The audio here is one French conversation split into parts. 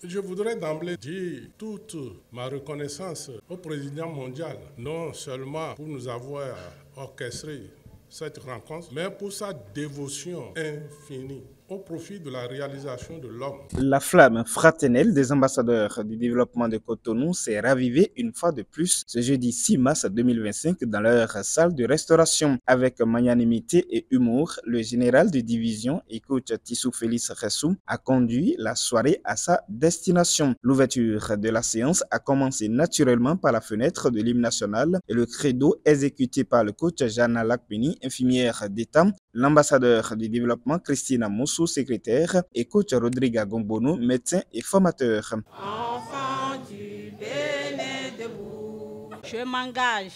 Je voudrais d'emblée dire toute ma reconnaissance au président mondial, non seulement pour nous avoir orchestré cette rencontre, mais pour sa dévotion infinie au profit de la réalisation de l'homme. La flamme fraternelle des ambassadeurs du développement de Cotonou s'est ravivée une fois de plus ce jeudi 6 mars 2025 dans leur salle de restauration. Avec magnanimité et humour, le général de division et coach Tissou Félix Ressou a conduit la soirée à sa destination. L'ouverture de la séance a commencé naturellement par la fenêtre de l'hymne national et le credo exécuté par le coach Jana Lakbeni, infirmière d'État, l'ambassadeur du développement Christina Moussou, secrétaire, et coach Rodrigue Gombono, médecin et formateur. Enfant du Bénin debout, je m'engage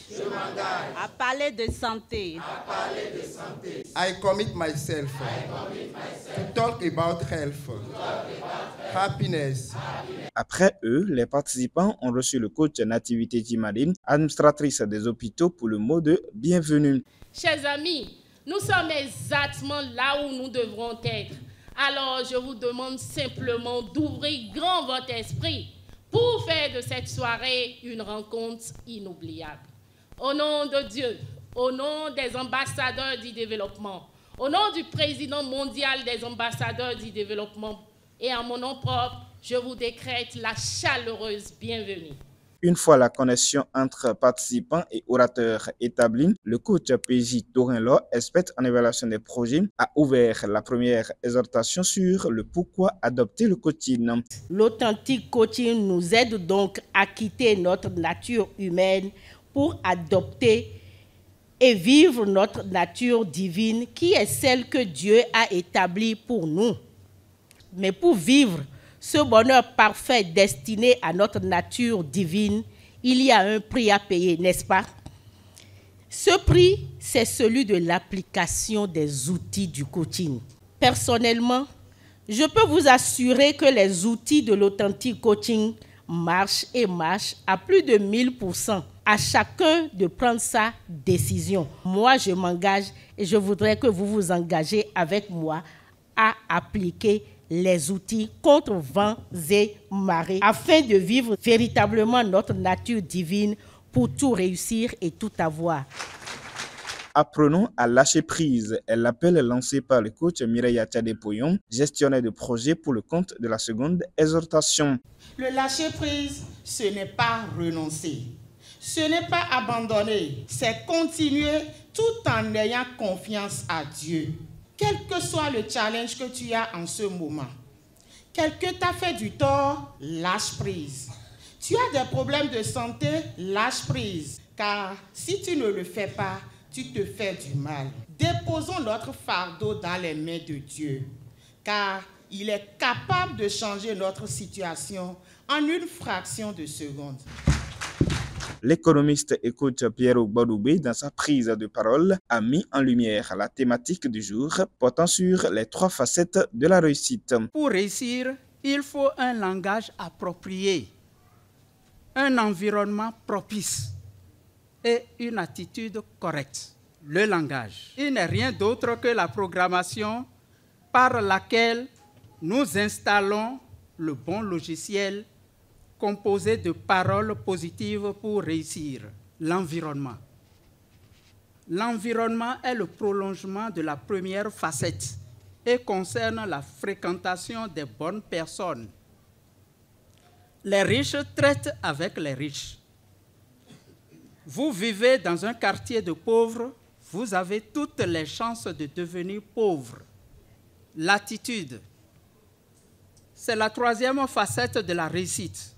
à parler de santé. I commit myself to talk about health, happiness. Après eux, les participants ont reçu le coach Nativité Jimadine, administratrice des hôpitaux, pour le mot de bienvenue. Chers amis, nous sommes exactement là où nous devrons être. Alors, je vous demande simplement d'ouvrir grand votre esprit pour faire de cette soirée une rencontre inoubliable. Au nom de Dieu, au nom des ambassadeurs du développement, au nom du président mondial des ambassadeurs du développement et en mon nom propre, je vous décrète la chaleureuse bienvenue. Une fois la connexion entre participants et orateurs établie, le coach PJ Torinlo, expert en évaluation des projets, a ouvert la première exhortation sur le pourquoi adopter le coaching. L'authentique coaching nous aide donc à quitter notre nature humaine pour adopter et vivre notre nature divine qui est celle que Dieu a établie pour nous. Mais pour vivre ce bonheur parfait destiné à notre nature divine, il y a un prix à payer, n'est-ce pas? Ce prix, c'est celui de l'application des outils du coaching. Personnellement, je peux vous assurer que les outils de l'authentique coaching marchent à plus de 1000%. À chacun de prendre sa décision. Moi, je m'engage et je voudrais que vous vous engagez avec moi à appliquer les outils contre vents et marées afin de vivre véritablement notre nature divine pour tout réussir et tout avoir. Apprenons à lâcher prise est l'appel lancé par le coach Mireya Tchadepoyon, gestionnaire de projet pour le compte de la seconde exhortation. Le lâcher prise, ce n'est pas renoncer. Ce n'est pas abandonner, c'est continuer tout en ayant confiance à Dieu. Quel que soit le challenge que tu as en ce moment, quelqu'un t'a fait du tort, lâche prise. Tu as des problèmes de santé, lâche prise. Car si tu ne le fais pas, tu te fais du mal. Déposons notre fardeau dans les mains de Dieu, car il est capable de changer notre situation en une fraction de seconde. L'économiste et coach Pierre Bodoubé, dans sa prise de parole, a mis en lumière la thématique du jour portant sur les 3 facettes de la réussite. Pour réussir, il faut un langage approprié, un environnement propice et une attitude correcte. Le langage, il n'est rien d'autre que la programmation par laquelle nous installons le bon logiciel composé de paroles positives pour réussir. L'environnement. L'environnement est le prolongement de la première facette et concerne la fréquentation des bonnes personnes. Les riches traitent avec les riches. Vous vivez dans un quartier de pauvres, vous avez toutes les chances de devenir pauvre. L'attitude, c'est la 3e facette de la réussite.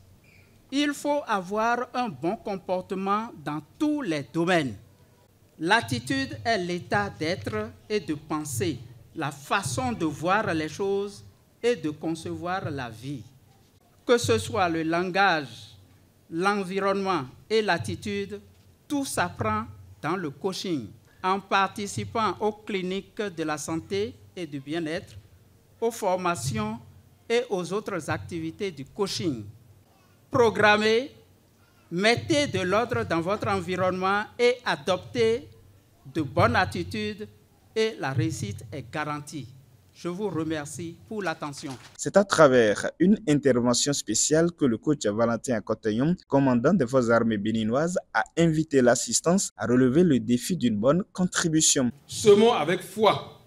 Il faut avoir un bon comportement dans tous les domaines. L'attitude est l'état d'être et de penser, la façon de voir les choses et de concevoir la vie. Que ce soit le langage, l'environnement et l'attitude, tout s'apprend dans le coaching, en participant aux cliniques de la santé et du bien-être, aux formations et aux autres activités du coaching. Programmez, mettez de l'ordre dans votre environnement et adoptez de bonnes attitudes et la réussite est garantie. Je vous remercie pour l'attention. C'est à travers une intervention spéciale que le coach Valentin Akotayom, commandant des forces armées béninoises, a invité l'assistance à relever le défi d'une bonne contribution. Semons avec foi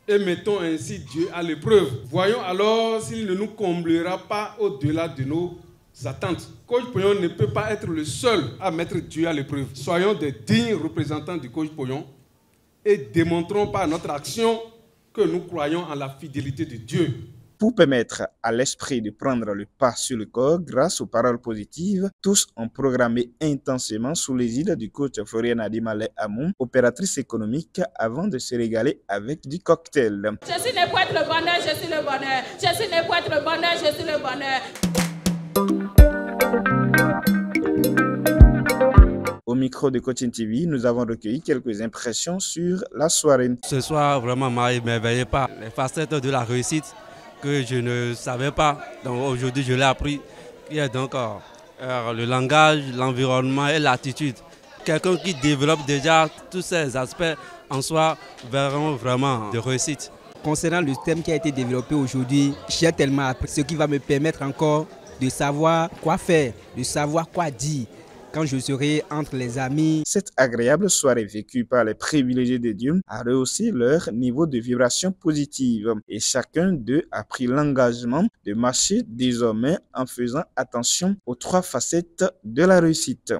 et mettons ainsi Dieu à l'épreuve. Voyons alors s'il ne nous comblera pas au-delà de nos attentes. Coach Poyon ne peut pas être le seul à mettre Dieu à l'épreuve. Soyons des dignes représentants du coach Poyon et démontrons par notre action que nous croyons en la fidélité de Dieu. Pour permettre à l'esprit de prendre le pas sur le corps grâce aux paroles positives, tous ont programmé intensément sous l'égide du coach Florian Adimale Amon, opératrice économique, avant de se régaler avec du cocktail. Je suis né pour être le bonheur, je suis le bonheur. Je suis né pour être le bonheur, je suis le bonheur. Au micro de Coaching TV, nous avons recueilli quelques impressions sur la soirée. Ce soir, vraiment, m'a émerveillé par les facettes de la réussite que je ne savais pas. Donc aujourd'hui, je l'ai appris. Il y a donc le langage, l'environnement et l'attitude. Quelqu'un qui développe déjà tous ces aspects en soi verront vraiment de réussite. Concernant le thème qui a été développé aujourd'hui, j'ai tellement appris, ce qui va me permettre encore de savoir quoi faire, de savoir quoi dire quand je serai entre les amis. Cette agréable soirée vécue par les privilégiés de Dieu a rehaussé leur niveau de vibration positive et chacun d'eux a pris l'engagement de marcher désormais en faisant attention aux 3 facettes de la réussite.